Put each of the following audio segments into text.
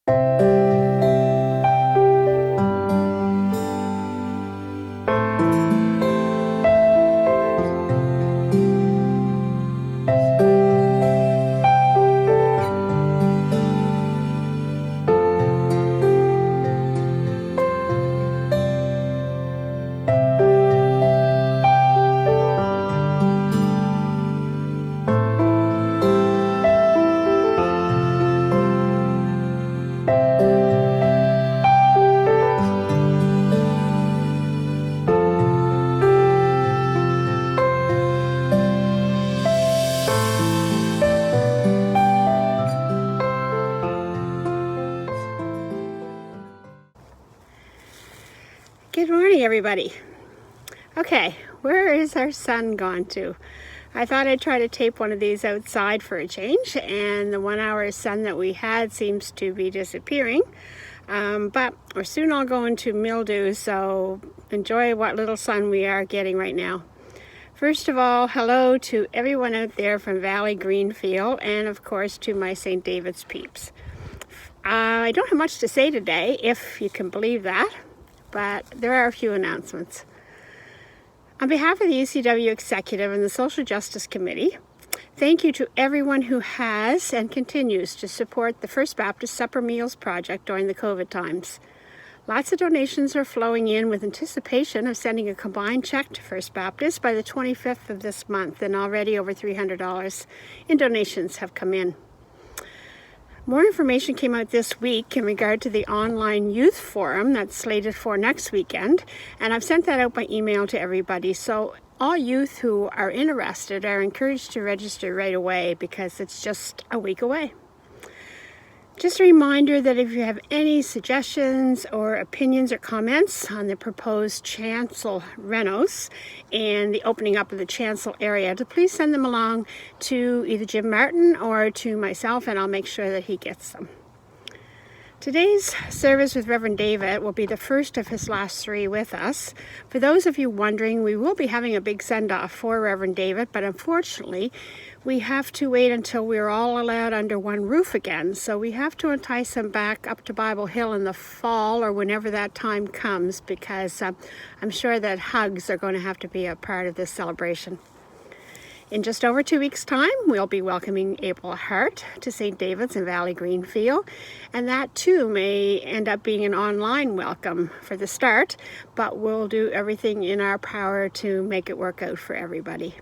Good morning, everybody. Okay, where is our sun gone to? I thought I'd try to tape one of these outside for a change, and the 1 hour sun that we had seems to be disappearing. But we're soon all going to mildew, so enjoy what little sun we are getting right now. First of all, hello to everyone out there from Valley Greenfield, and of course to my St. David's peeps. I don't have much to say today, if you can believe that, but there are a few announcements. On behalf of the UCW Executive and the Social Justice Committee, thank you to everyone who has and continues to support the First Baptist Supper Meals Project during the COVID times. Lots of donations are flowing in with anticipation of sending a combined check to First Baptist by the 25th of this month, and already over $300 in donations have come in. More information came out this week in regard to the online youth forum that's slated for next weekend, and I've sent that out by email to everybody. So all youth who are interested are encouraged to register right away because it's just a week away. Just a reminder that if you have any suggestions or opinions or comments on the proposed chancel renos and the opening up of the chancel area, to please send them along to either Jim Martin or to myself, and I'll make sure that he gets them. Today's service with Reverend David will be the first of his last three with us. For those of you wondering, we will be having a big send-off for Reverend David, but unfortunately, we have to wait until we're all allowed under one roof again. So we have to entice him back up to Bible Hill in the fall or whenever that time comes, because I'm sure that hugs are going to have to be a part of this celebration. In just over 2 weeks' time, we'll be welcoming April Hart to St. David's in Valley Greenfield, and that too may end up being an online welcome for the start, but we'll do everything in our power to make it work out for everybody.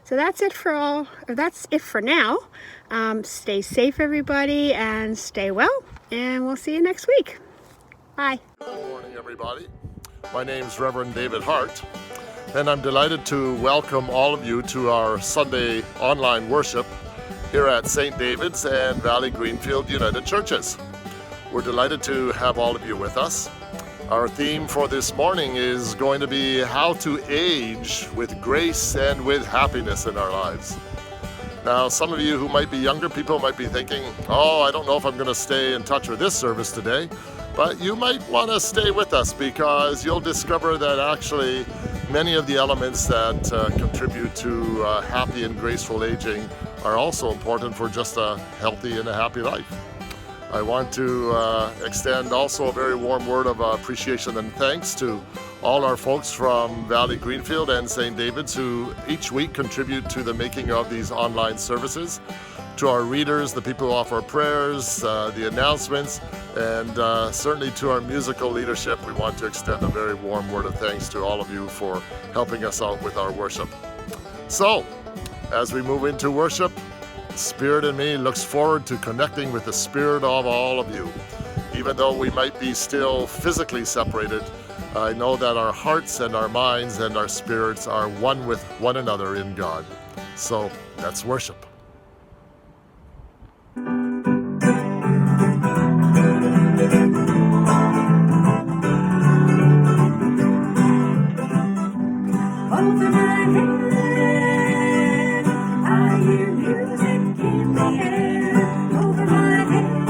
So that's it for now. Stay safe, everybody, and stay well, and we'll see you next week. Bye. Good morning, everybody. My name's Reverend David Hart, and I'm delighted to welcome all of you to our Sunday online worship here at St. David's and Valley Greenfield United Churches. We're delighted to have all of you with us. Our theme for this morning is going to be how to age with grace and with happiness in our lives. Now, some of you who might be younger people might be thinking, I don't know if I'm going to stay in touch with this service today, but you might want to stay with us because you'll discover that actually many of the elements that contribute to happy and graceful aging are also important for just a healthy and a happy life. I want to extend also a very warm word of appreciation and thanks to all our folks from Valley Greenfield and St. David's who each week contribute to the making of these online services, to our readers, the people who offer prayers, the announcements, and certainly to our musical leadership. We want to extend a very warm word of thanks to all of you for helping us out with our worship. So, as we move into worship, Spirit in me looks forward to connecting with the Spirit of all of you. Even though we might be still physically separated, I know that our hearts and our minds and our spirits are one with one another in God. So let's worship. Over my head, I hear music in the air. Over my head,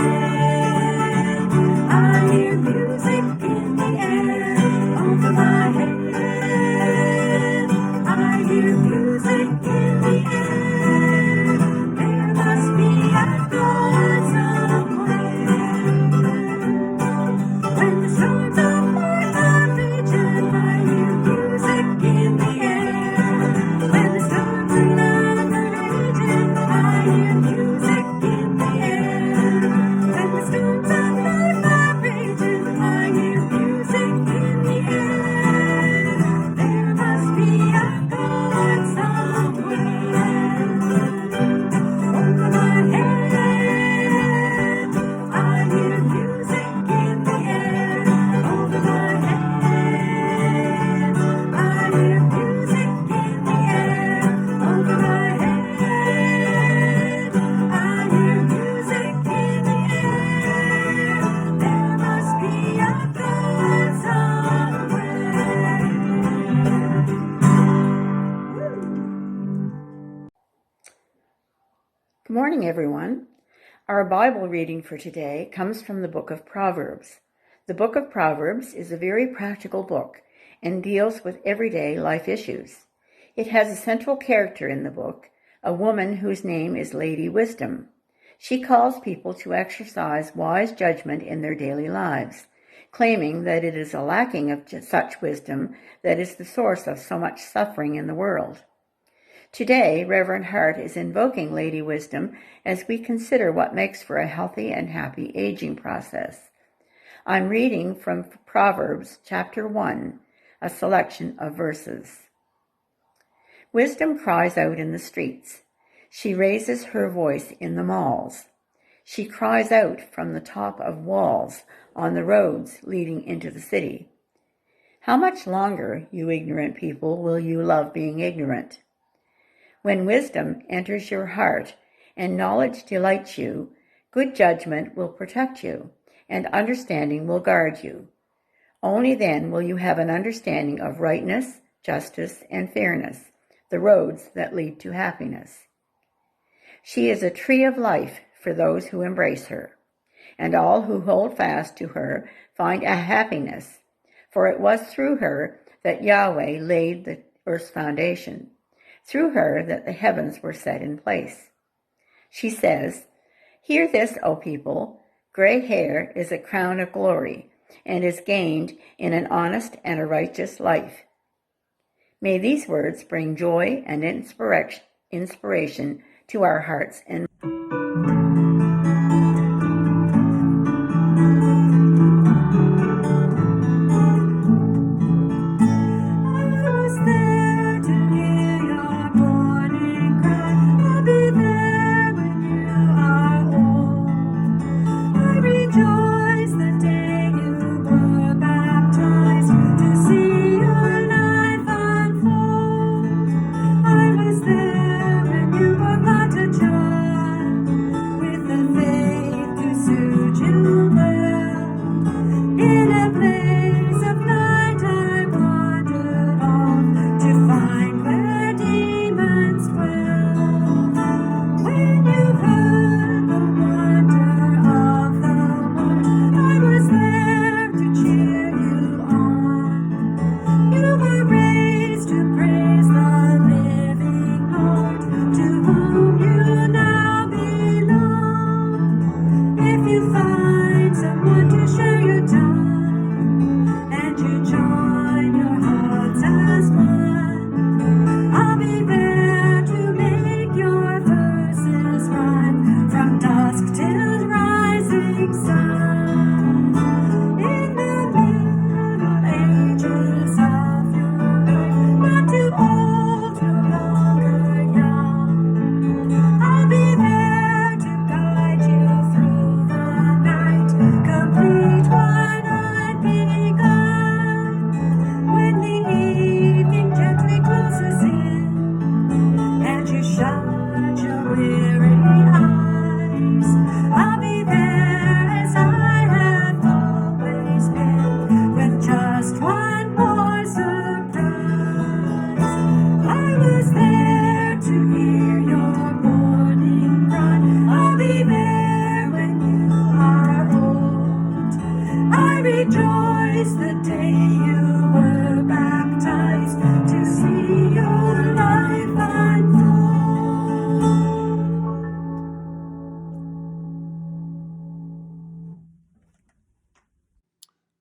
I hear music in the air. Over my head, I hear music in the air. morning, everyone. Our Bible reading for today comes from the book of Proverbs. The book of Proverbs is a very practical book and deals with everyday life issues. It has a central character in the book, a woman whose name is Lady Wisdom. She calls people to exercise wise judgment in their daily lives, claiming that it is a lacking of such wisdom that is the source of so much suffering in the world. Today, Reverend Hart is invoking Lady Wisdom as we consider what makes for a healthy and happy aging process. I'm reading from Proverbs chapter 1, a selection of verses. Wisdom cries out in the streets. She raises her voice in the malls. She cries out from the top of walls on the roads leading into the city. How much longer, you ignorant people, will you love being ignorant? When wisdom enters your heart and knowledge delights you, good judgment will protect you, and understanding will guard you. Only then will you have an understanding of rightness, justice, and fairness, the roads that lead to happiness. She is a tree of life for those who embrace her, and all who hold fast to her find a happiness, for it was through her that Yahweh laid the earth's foundation, through her that the heavens were set in place. She says, "Hear this, O people, gray hair is a crown of glory, and is gained in an honest and a righteous life." May these words bring joy and inspiration to our hearts and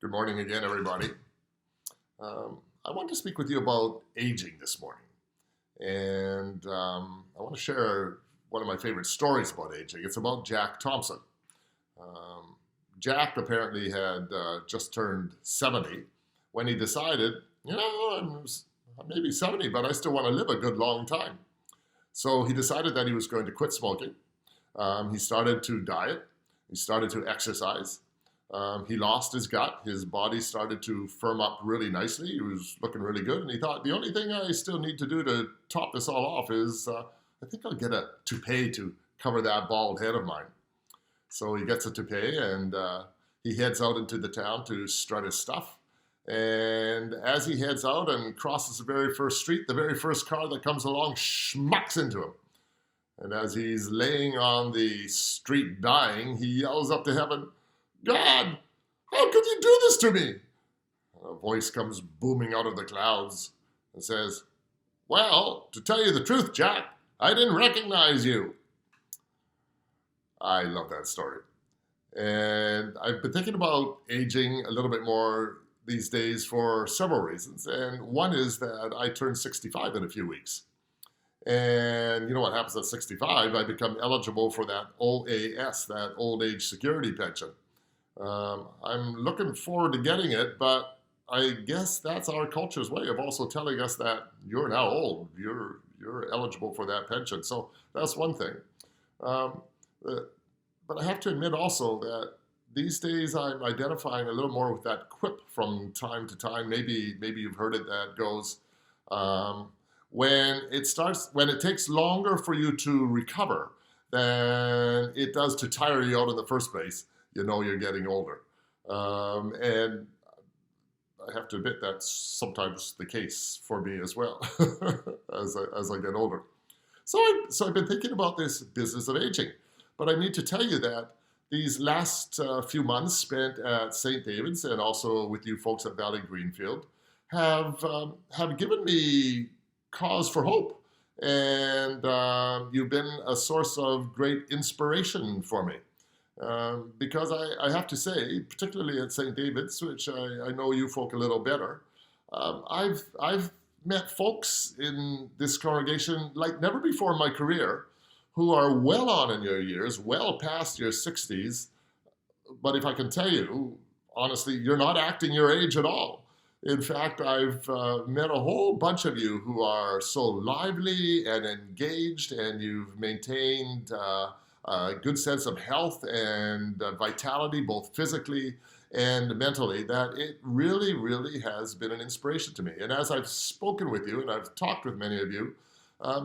Good morning again, everybody. I want to speak with you about aging this morning. And I want to share one of my favorite stories about aging. It's about Jack Thompson. Jack apparently had just turned 70 when he decided, I'm maybe 70, but I still want to live a good long time. So he decided that he was going to quit smoking. He started to diet. He started to exercise. He lost his gut. His body started to firm up really nicely. He was looking really good. And he thought, the only thing I still need to do to top this all off is I think I'll get a toupee to cover that bald head of mine. So he gets a toupee and he heads out into the town to strut his stuff. And as he heads out and crosses the very first street, the very first car that comes along schmucks into him. And as he's laying on the street dying, he yells up to heaven, "God, how could you do this to me?" A voice comes booming out of the clouds and says, "Well, to tell you the truth, Jack, I didn't recognize you." I love that story. And I've been thinking about aging a little bit more these days for several reasons. And one is that I turn 65 in a few weeks. And you know what happens at 65? I become eligible for that OAS, that old age security pension. I'm looking forward to getting it, but I guess that's our culture's way of also telling us that you're now old. You're eligible for that pension. So that's one thing. But I have to admit also that these days I'm identifying a little more with that quip from time to time. Maybe you've heard it, that goes, when it takes longer for you to recover than it does to tire you out in the first place, you know you're getting older. And I have to admit that's sometimes the case for me as well as I get older. So I've been thinking about this business of aging. But I need to tell you that these last few months spent at St. David's and also with you folks at Valley Greenfield have given me cause for hope. And you've been a source of great inspiration for me. Because I have to say, particularly at St. David's, which I know you folk a little better, I've met folks in this congregation like never before in my career who are well on in your years, well past your 60s. But if I can tell you, honestly, you're not acting your age at all. In fact, I've met a whole bunch of you who are so lively and engaged, and you've maintained a good sense of health and vitality, both physically and mentally, that it really, really has been an inspiration to me. And as I've spoken with you, and I've talked with many of you,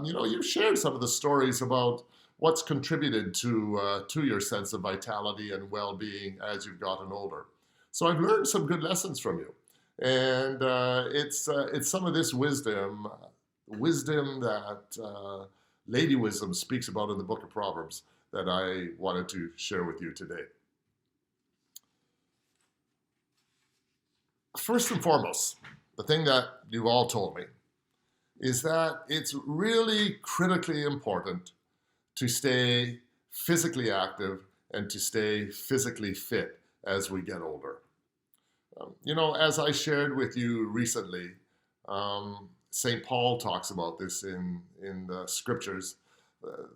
you've shared some of the stories about what's contributed to your sense of vitality and well-being as you've gotten older. So I've learned some good lessons from you, and it's some of this wisdom that Lady Wisdom speaks about in the Book of Proverbs that I wanted to share with you today. First and foremost, the thing that you've all told me is that it's really critically important to stay physically active and to stay physically fit as we get older. As I shared with you recently, St. Paul talks about this in the scriptures.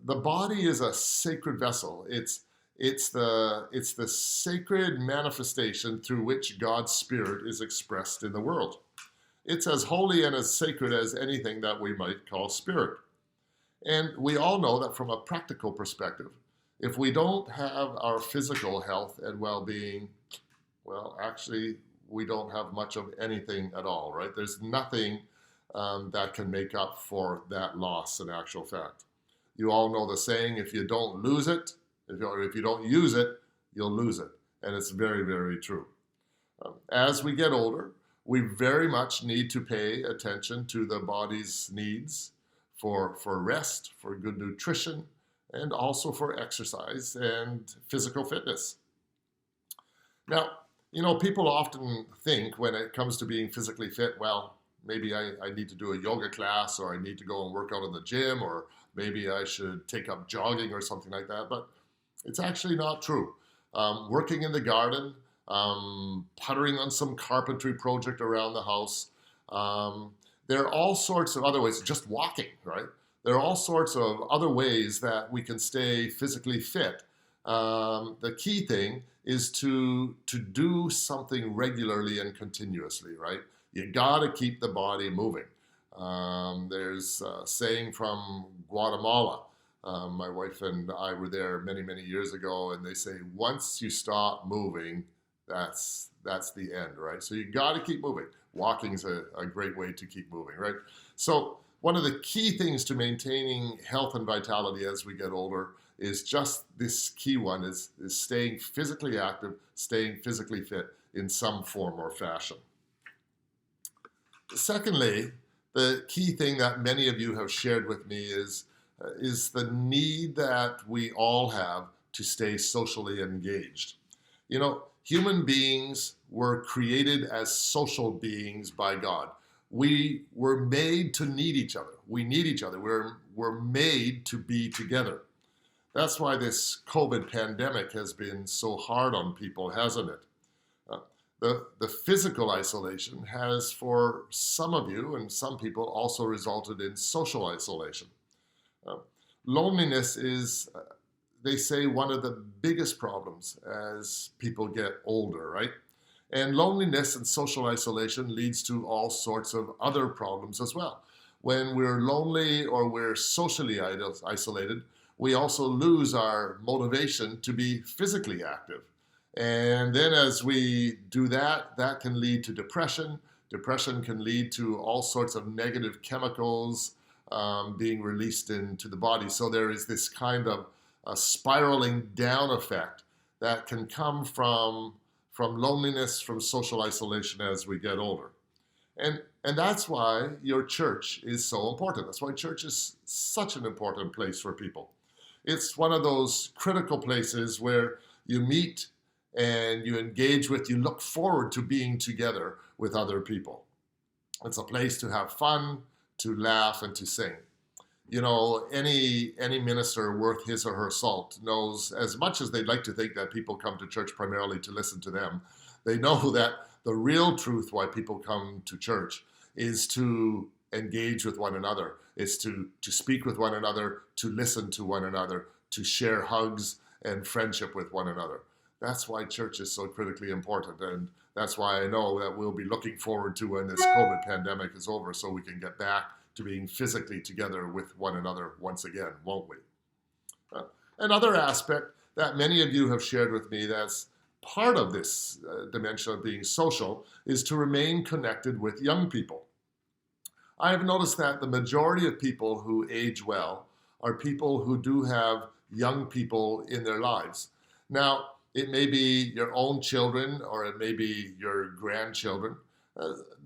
The body is a sacred vessel. It's the sacred manifestation through which God's Spirit is expressed in the world. It's as holy and as sacred as anything that we might call spirit. And we all know that from a practical perspective, if we don't have our physical health and well-being, well, actually, we don't have much of anything at all, right? There's nothing that can make up for that loss in actual fact. You all know the saying, if you don't lose it, if you don't use it, you'll lose it. And it's very, very true. As we get older, we very much need to pay attention to the body's needs for rest, for good nutrition, and also for exercise and physical fitness. Now, people often think when it comes to being physically fit, well, maybe I need to do a yoga class, or I need to go and work out in the gym, or maybe I should take up jogging or something like that. But it's actually not true. Working in the garden, puttering on some carpentry project around the house. There are all sorts of other ways, just walking, right? There are all sorts of other ways that we can stay physically fit. The key thing is to do something regularly and continuously, right? You gotta keep the body moving. There's a saying from Guatemala. My wife and I were there many, many years ago, and they say, once you stop moving, that's the end, right? So you got to keep moving. Walking's a great way to keep moving, right? So one of the key things to maintaining health and vitality as we get older is just this key one is staying physically active, staying physically fit in some form or fashion. Secondly, the key thing that many of you have shared with me is is the need that we all have to stay socially engaged. You know, human beings were created as social beings by God. We were made to need each other. We need each other. We're made to be together. That's why this COVID pandemic has been so hard on people, hasn't it? The physical isolation has, for some of you and some people, also resulted in social isolation. Loneliness is, they say, one of the biggest problems as people get older, right? And loneliness and social isolation leads to all sorts of other problems as well. When we're lonely or we're socially isolated, we also lose our motivation to be physically active. And then as we do that, that can lead to depression. Depression can lead to all sorts of negative chemicals being released into the body. So there is this kind of a spiraling down effect that can come from loneliness, from social isolation as we get older. And that's why your church is so important. That's why church is such an important place for people. It's one of those critical places where you meet and you engage with, you look forward to being together with other people. It's a place to have fun, to laugh, and to sing. You know, any minister worth his or her salt knows, as much as they'd like to think that people come to church primarily to listen to them, they know that the real truth why people come to church is to engage with one another, is to speak with one another, to listen to one another, to share hugs and friendship with one another. That's why church is so critically important, and that's why I know that we'll be looking forward to when this COVID pandemic is over so we can get back to being physically together with one another once again, won't we? Another aspect that many of you have shared with me that's part of this dimension of being social is to remain connected with young people. I have noticed that the majority of people who age well are people who do have young people in their lives. Now, it may be your own children or it may be your grandchildren.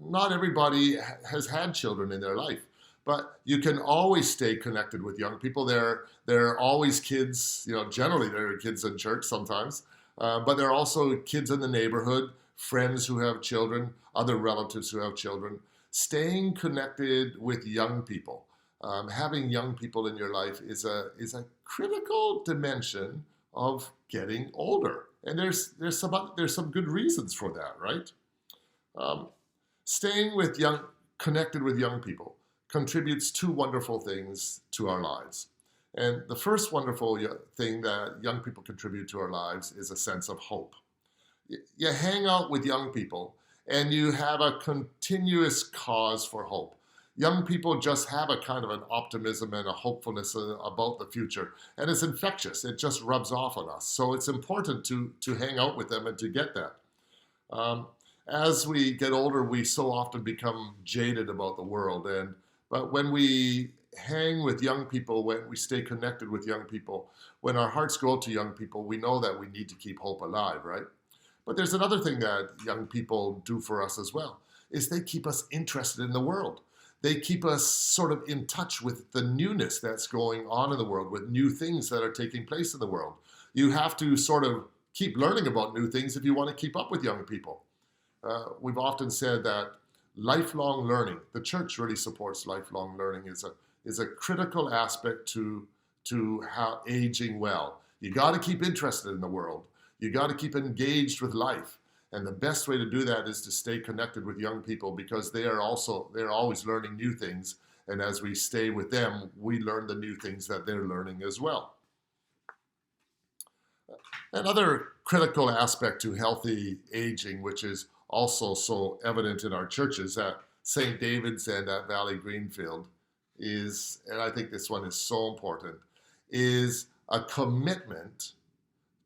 Not everybody has had children in their life, but you can always stay connected with young people. There are always kids, you know, generally there are kids in church sometimes, but there are also kids in the neighborhood, friends who have children, other relatives who have children. Staying connected with young people, having young people in your life is a critical dimension of getting older, and there's some good reasons for that, right? Staying connected with young people contributes two wonderful things to our lives, and the first wonderful thing that young people contribute to our lives is a sense of hope. You hang out with young people, and you have a continuous cause for hope. Young people just have a kind of an optimism and a hopefulness about the future, and it's infectious. It just rubs off on us. So it's important to hang out with them and to get that. As we get older, we so often become jaded about the world, but when we hang with young people, when we stay connected with young people, when our hearts go to young people, we know that we need to keep hope alive, right? But there's another thing that young people do for us as well, is they keep us interested in the world. They keep us sort of in touch with the newness that's going on in the world, with new things that are taking place in the world. You have to sort of keep learning about new things if you want to keep up with young people. We've often said that lifelong learning, the church really supports lifelong learning, is a critical aspect to how aging well. You got to keep interested in the world. You got to keep engaged with life. And the best way to do that is to stay connected with young people, because they're always learning new things. And as we stay with them, we learn the new things that they're learning as well. Another critical aspect to healthy aging, which is also so evident in our churches at St. David's and at Valley Greenfield, is, and I think this one is so important, is a commitment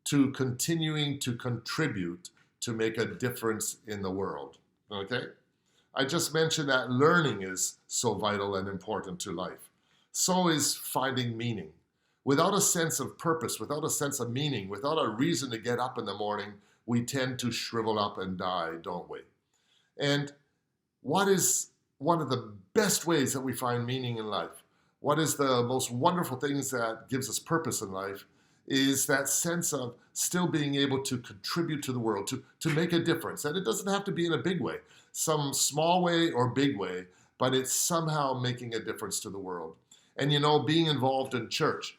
to continuing to contribute to make a difference in the world, okay? I just mentioned that learning is so vital and important to life. So is finding meaning. Without a sense of purpose, without a sense of meaning, without a reason to get up in the morning, we tend to shrivel up and die, don't we? And what is one of the best ways that we find meaning in life? what is the most wonderful things that gives us purpose in life is that sense of still being able to contribute to the world, to make a difference. And it doesn't have to be in a big way, some small way or big way, but it's somehow making a difference to the world. And being involved in church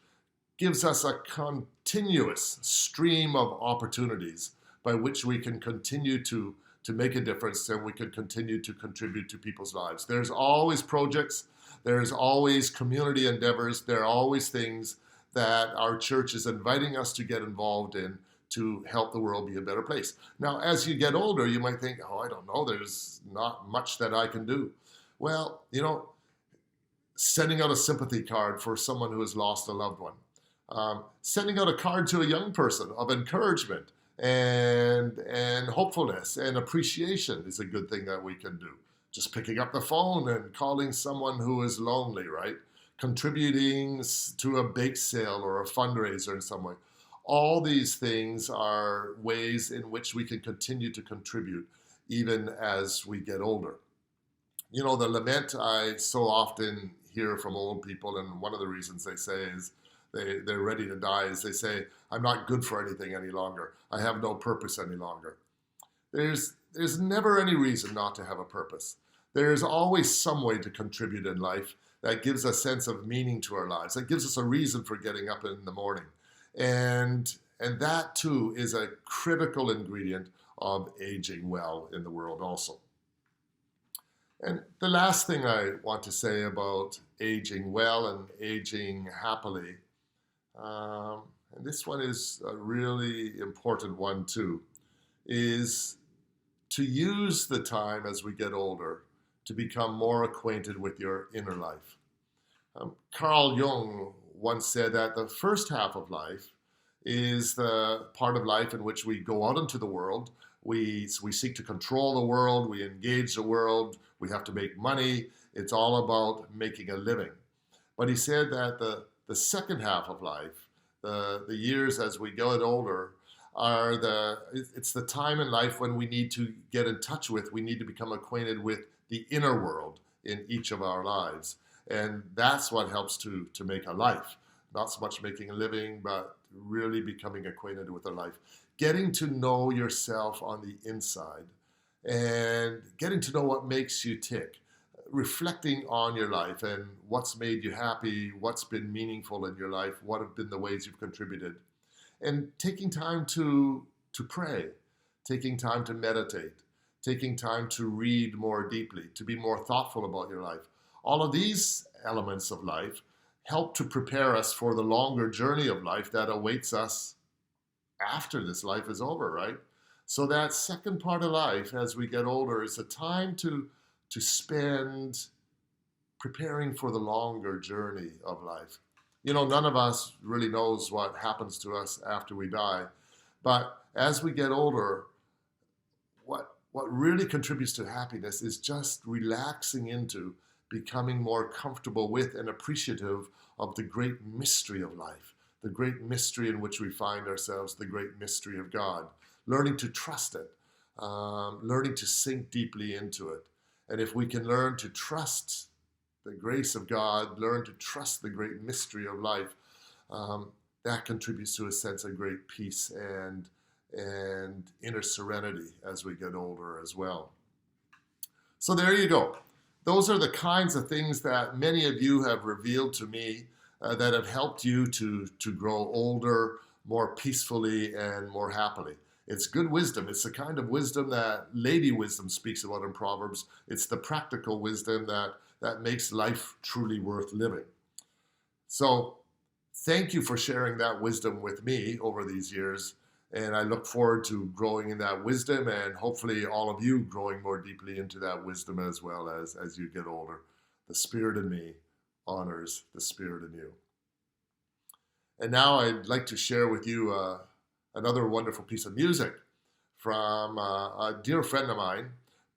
gives us a continuous stream of opportunities by which we can continue to make a difference, and we can continue to contribute to people's lives. There's always projects, there's always community endeavors, there are always things that our church is inviting us to get involved in to help the world be a better place. Now, as you get older, you might think, I don't know, there's not much that I can do. Well, sending out a sympathy card for someone who has lost a loved one, sending out a card to a young person of encouragement and hopefulness and appreciation is a good thing that we can do. Just picking up the phone and calling someone who is lonely, right? Contributing to a bake sale or a fundraiser in some way. All these things are ways in which we can continue to contribute even as we get older. The lament I so often hear from old people, and one of the reasons they say is they're ready to die, is they say, I'm not good for anything any longer. I have no purpose any longer. There's never any reason not to have a purpose. There's always some way to contribute in life that gives a sense of meaning to our lives, that gives us a reason for getting up in the morning. And that too is a critical ingredient of aging well in the world also. And the last thing I want to say about aging well and aging happily, and this one is a really important one too, is to use the time as we get older to become more acquainted with your inner life. Carl Jung once said that the first half of life is the part of life in which we go out into the world. We seek to control the world, we engage the world, we have to make money. It's all about making a living. But he said that the second half of life, the years as we get older, it's the time in life when we need to get in touch with, we need to become acquainted with the inner world in each of our lives. And that's what helps to make a life. Not so much making a living, but really becoming acquainted with our life. Getting to know yourself on the inside and getting to know what makes you tick. Reflecting on your life and what's made you happy, what's been meaningful in your life, what have been the ways you've contributed. And taking time to pray, taking time to meditate, taking time to read more deeply, to be more thoughtful about your life. All of these elements of life help to prepare us for the longer journey of life that awaits us after this life is over, right? So that second part of life, as we get older, is a time to spend preparing for the longer journey of life. None of us really knows what happens to us after we die, but as we get older, what really contributes to happiness is just relaxing into becoming more comfortable with and appreciative of the great mystery of life, the great mystery in which we find ourselves, the great mystery of God, learning to trust it, learning to sink deeply into it. And if we can learn to trust the grace of God, learn to trust the great mystery of life, that contributes to a sense of great peace and inner serenity as we get older as well. So there you go. Those are the kinds of things that many of you have revealed to me that have helped you to grow older more peacefully and more happily. It's good wisdom. It's the kind of wisdom that Lady Wisdom speaks about in Proverbs. It's the practical wisdom that makes life truly worth living. So thank you for sharing that wisdom with me over these years. And I look forward to growing in that wisdom and hopefully all of you growing more deeply into that wisdom as well as you get older. The Spirit in me honors the Spirit in you. And now I'd like to share with you another wonderful piece of music from a dear friend of mine,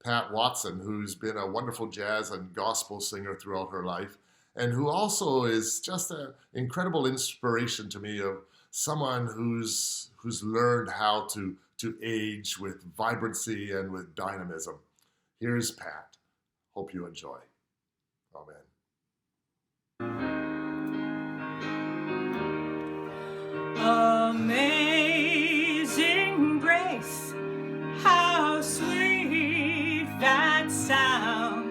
Pat Watson, who's been a wonderful jazz and gospel singer throughout her life, and who also is just an incredible inspiration to me of someone who's learned how to age with vibrancy and with dynamism. Here's Pat. Hope you enjoy. Amen. Amazing grace, how sweet that sound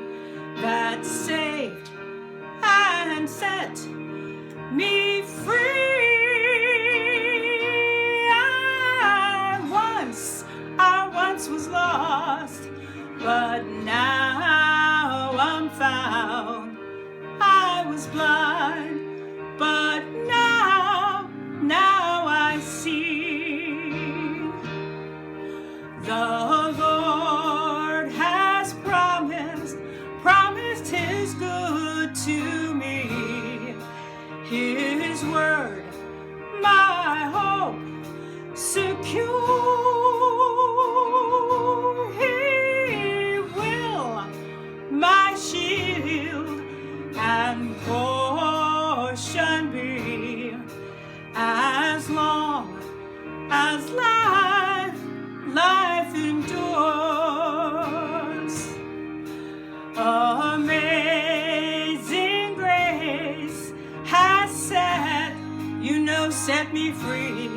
that saved and set me free. I once was lost, but now I'm found. I was blind, but now I see. The Lord has promised His good to me. His word, my hope secure. He will, my shield and portion be, as long as life endures. Amazing grace has set me free,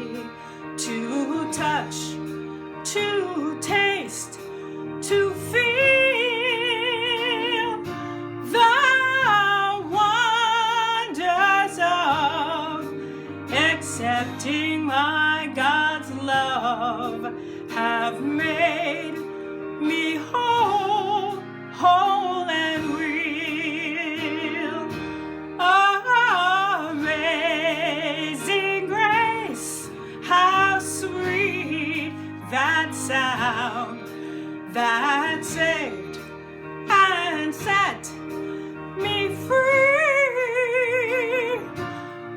to touch, to taste, to feel the wonders of accepting my God's love, have made me whole and real. Amazing grace, how sweet that sound that saved and set me free.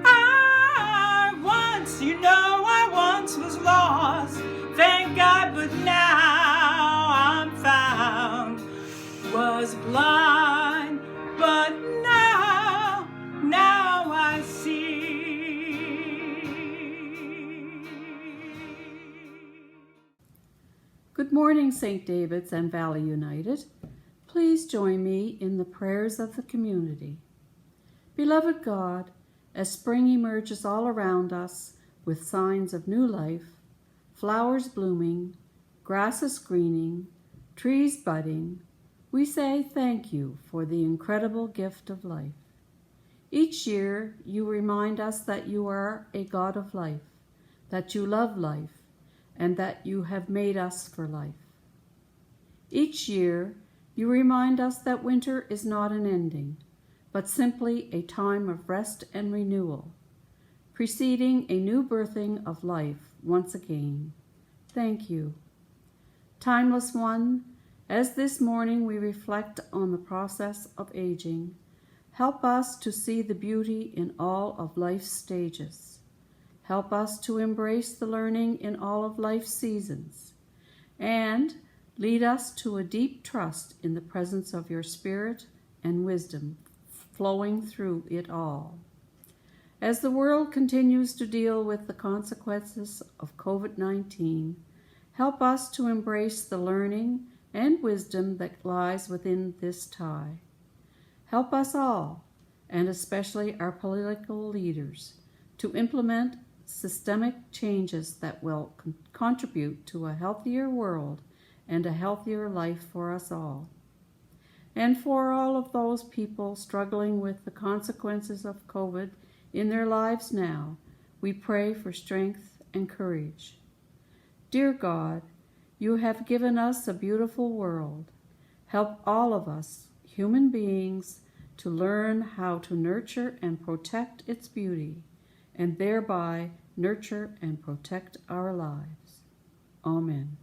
I once was lost, thank God, but now I'm found. Was blind, but now I see. Good morning, St. David's and Valley United. Please join me in the prayers of the community. Beloved God, as spring emerges all around us with signs of new life, flowers blooming, grasses greening, trees budding, we say thank you for the incredible gift of life. Each year, you remind us that you are a God of life, that you love life, and that you have made us for life. Each year, you remind us that winter is not an ending, but simply a time of rest and renewal, preceding a new birthing of life once again. Thank you. Timeless One, as this morning we reflect on the process of aging, help us to see the beauty in all of life's stages. Help us to embrace the learning in all of life's seasons, and lead us to a deep trust in the presence of your Spirit and wisdom flowing through it all. As the world continues to deal with the consequences of COVID-19, help us to embrace the learning and wisdom that lies within this tie. Help us all, and especially our political leaders, to implement systemic changes that will contribute to a healthier world and a healthier life for us all. And for all of those people struggling with the consequences of COVID in their lives now, we pray for strength and courage. Dear God, you have given us a beautiful world. Help all of us, human beings, to learn how to nurture and protect its beauty, and thereby nurture and protect our lives. Amen.